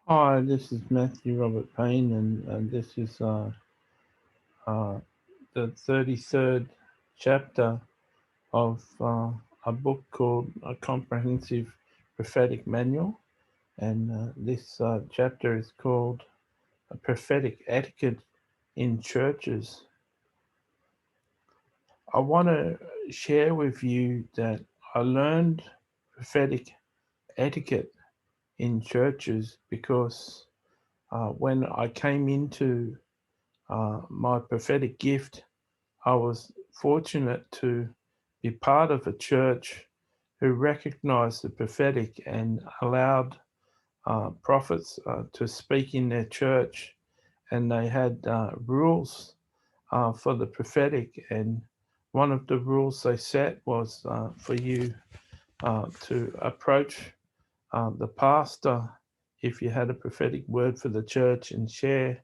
Hi, this is Matthew Robert Payne, and this is uh, the 33rd chapter of a book called A Comprehensive Prophetic Manual. And this chapter is called A Prophetic Etiquette in Churches. I want to share with you that I learned prophetic etiquette in churches because when I came into my prophetic gift, I was fortunate to be part of a church who recognized the prophetic and allowed prophets to speak in their church. And they had rules for the prophetic. And one of the rules they set was for you to approach the pastor if you had a prophetic word for the church and share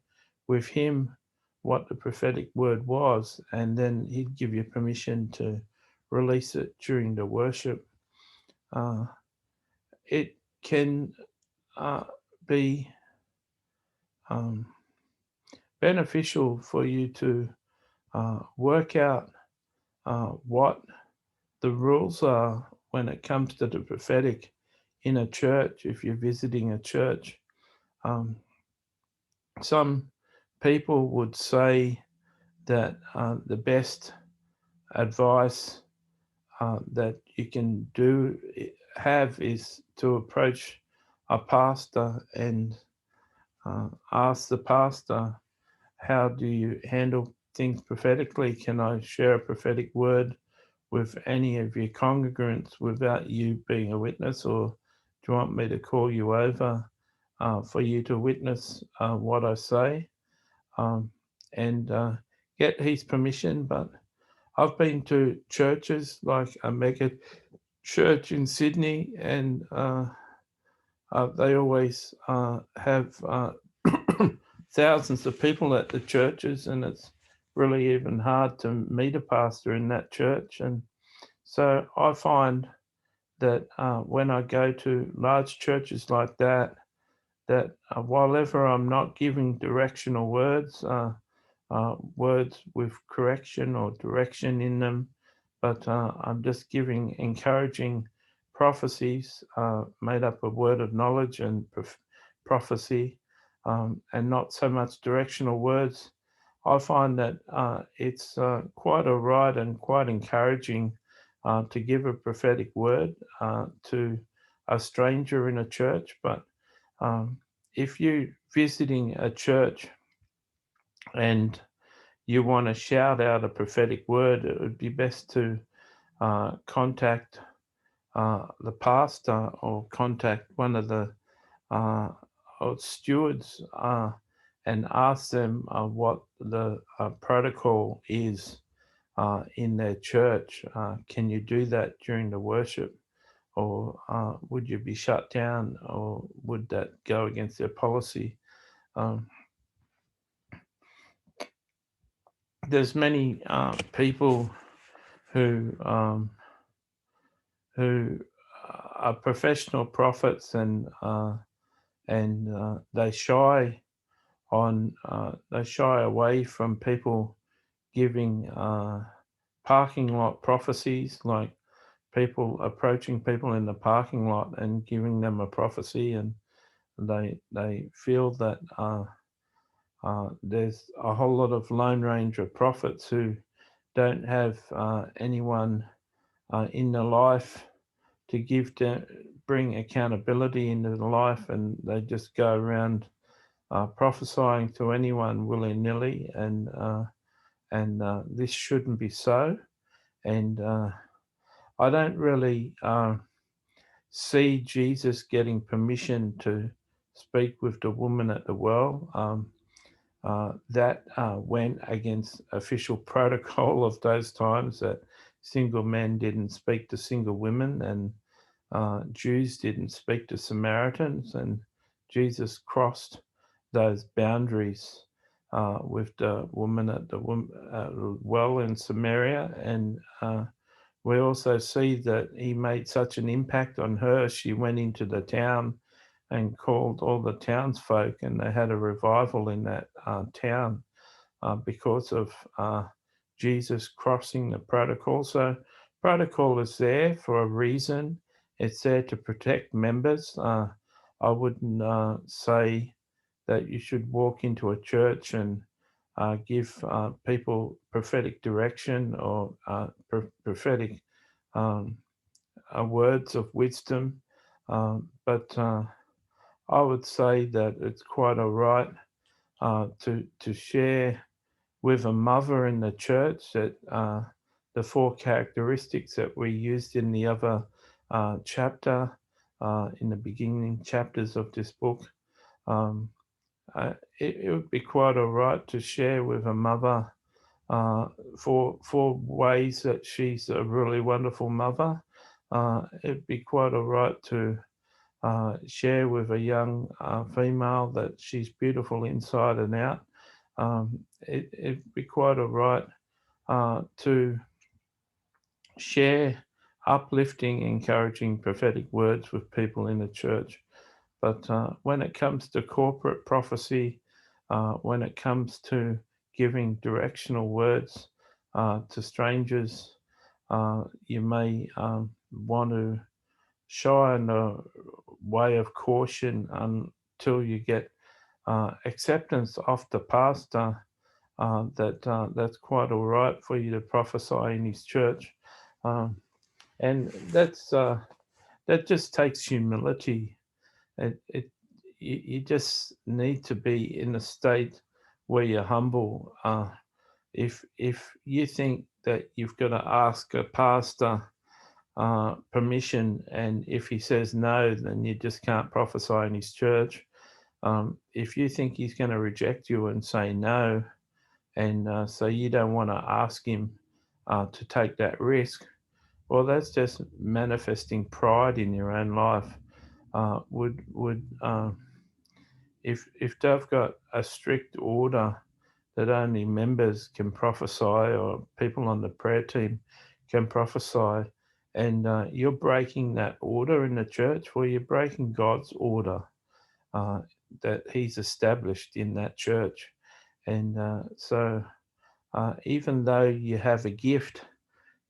with him what the prophetic word was, and then he'd give you permission to release it during the worship. Uh, it can uh, be um, beneficial for you to work out what the rules are when it comes to the prophetic in a church if you're visiting a church. Um, some people would say that the best advice that you can have is to approach a pastor and ask the pastor, how do you handle things prophetically? Can I share a prophetic word with any of your congregants without you being a witness, or do you want me to call you over for you to witness what I say? um, and get his permission. But I've been to churches like a mega church in Sydney, and they always have thousands of people at the churches, and it's really even hard to meet a pastor in that church. And so I find that when I go to large churches like that, that while ever I'm not giving directional words, words with correction or direction in them, but I'm just giving encouraging prophecies made up of word of knowledge and prophecy, and not so much directional words. I find that it's quite all right and quite encouraging to give a prophetic word to a stranger in a church. But um, if you're visiting a church and you want to shout out a prophetic word, it would be best to contact the pastor or contact one of the uh, stewards and ask them what the protocol is in their church. Can you do that during the worship? Or would you be shut down, or would that go against their policy? Um, there's many people who who are professional prophets, and they shy away from people giving parking lot prophecies, like people approaching people in the parking lot and giving them a prophecy, and they feel that there's a whole lot of Lone Ranger prophets who don't have anyone in their life to bring accountability into the life, and they just go around prophesying to anyone willy nilly, and this shouldn't be so. And I don't really see Jesus getting permission to speak with the woman at the well. That went against official protocol of those times, that single men didn't speak to single women, and Jews didn't speak to Samaritans, and Jesus crossed those boundaries with the woman at the well in Samaria. And we also see that he made such an impact on her. She went into the town and called all the townsfolk, and they had a revival in that town because of Jesus crossing the protocol. So, protocol is there for a reason. It's there to protect members. I wouldn't say that you should walk into a church and give people prophetic direction or prophetic um, words of wisdom. But I would say that it's quite all right to share with a mother in the church that the four characteristics that we used in the other chapter, in the beginning chapters of this book. Um, it would be quite all right to share with a mother uh, for ways that she's a really wonderful mother. It'd be quite all right to share with a young female that she's beautiful inside and out. It'd be quite all right to share uplifting, encouraging prophetic words with people in the church. But when it comes to corporate prophecy, when it comes to giving directional words to strangers, you may want to shine a way of caution until you get acceptance of the pastor that's quite all right for you to prophesy in his church, um, and that just takes humility. It you just need to be in a state where you're humble. If you think that you've got to ask a pastor permission, and if he says no, then you just can't prophesy in his church. If you think he's going to reject you and say no, and so you don't want to ask him to take that risk, well, that's just manifesting pride in your own life. Would if they've got a strict order that only members can prophesy or people on the prayer team can prophesy, and you're breaking that order in the church, well, you're breaking God's order uh, that He's established in that church. And so, even though you have a gift,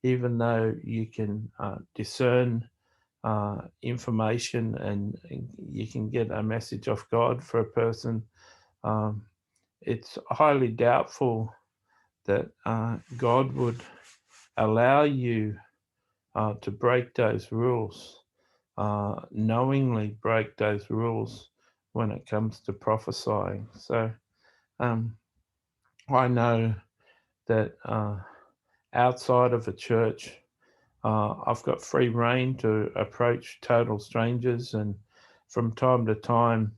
even though you can discern information and you can get a message of God for a person, um, it's highly doubtful that God would allow you to break those rules, knowingly break those rules when it comes to prophesying. So um, I know that outside of a church, I've got free reign to approach total strangers, and from time to time,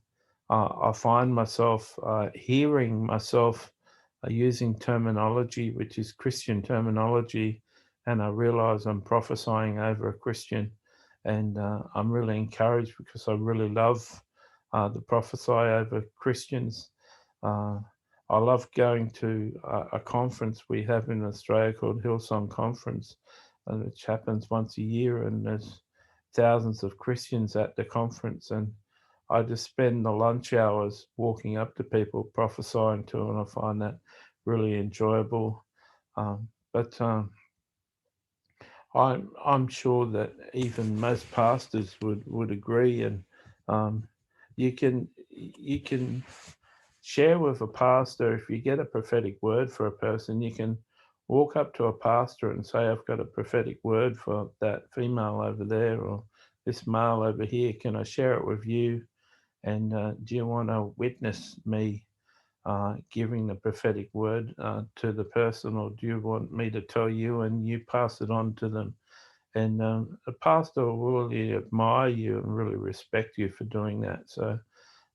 I find myself hearing myself using terminology which is Christian terminology, and I realize I'm prophesying over a Christian, and I'm really encouraged because I really love to prophesy over Christians. Uh, I love going to a conference we have in Australia called Hillsong Conference, which happens once a year, and there's thousands of Christians at the conference, and I just spend the lunch hours walking up to people, prophesying to them, and I find that really enjoyable. But I'm sure that even most pastors would agree, and um, you can share with a pastor. If you get a prophetic word for a person, you can walk up to a pastor and say, I've got a prophetic word for that female over there or this male over here. Can I share it with you? And do you want to witness me giving the prophetic word to the person, or do you want me to tell you and you pass it on to them? And a pastor will really admire you and really respect you for doing that. So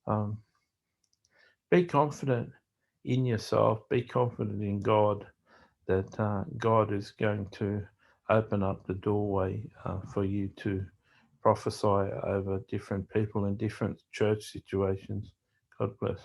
um, be confident in yourself, be confident in God, that God is going to open up the doorway for you to prophesy over different people in different church situations. God bless.